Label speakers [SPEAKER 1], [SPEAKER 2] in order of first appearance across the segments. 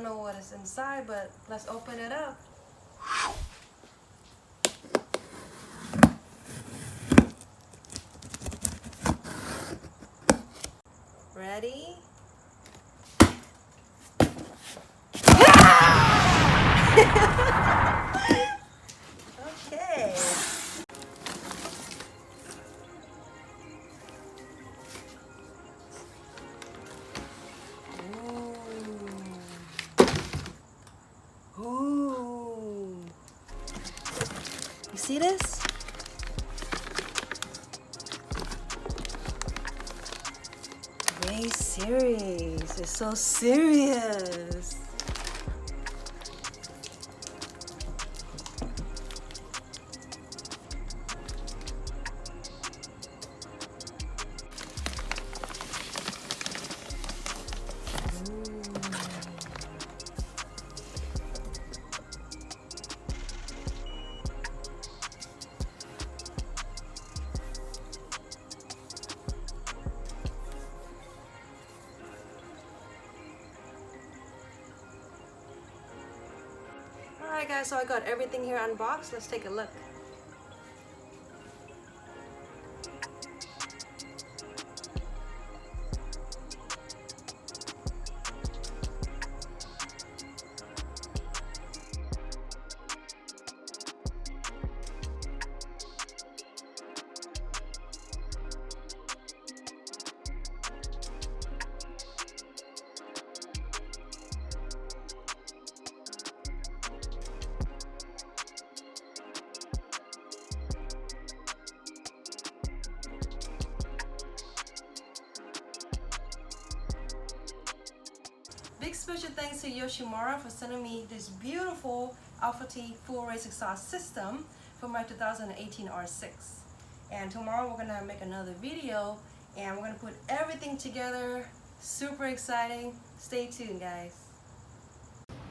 [SPEAKER 1] know what is inside, but let's open it up. Ready? Okay. Ooh. You see this? Very serious. It's so serious. Alright guys, so I got everything here unboxed. Let's take a look. Big special thanks to Yoshimura for sending me this beautiful Alpha T full race exhaust system for my 2018 R6. And tomorrow we're gonna make another video and we're gonna put everything together. Super exciting. Stay tuned, guys.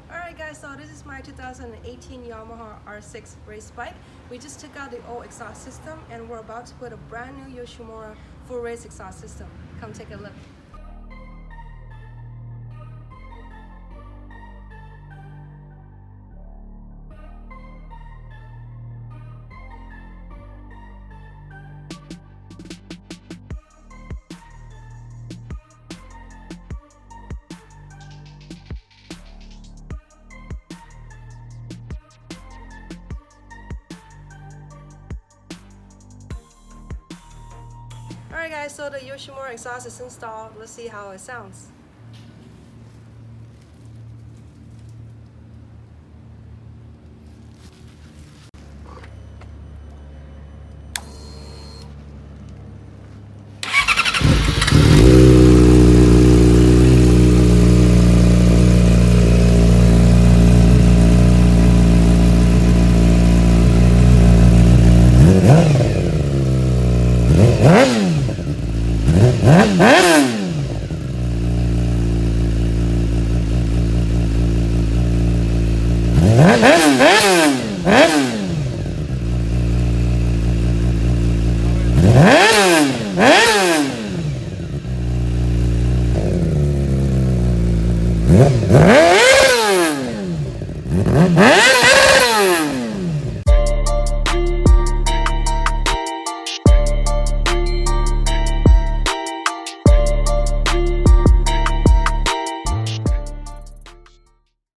[SPEAKER 1] Alright guys, so this is my 2018 Yamaha R6 race bike. We just took out the old exhaust system and we're about to put a brand new Yoshimura full race exhaust system. Come take a look. Alright guys, so the Yoshimura exhaust is installed. Let's see how it sounds.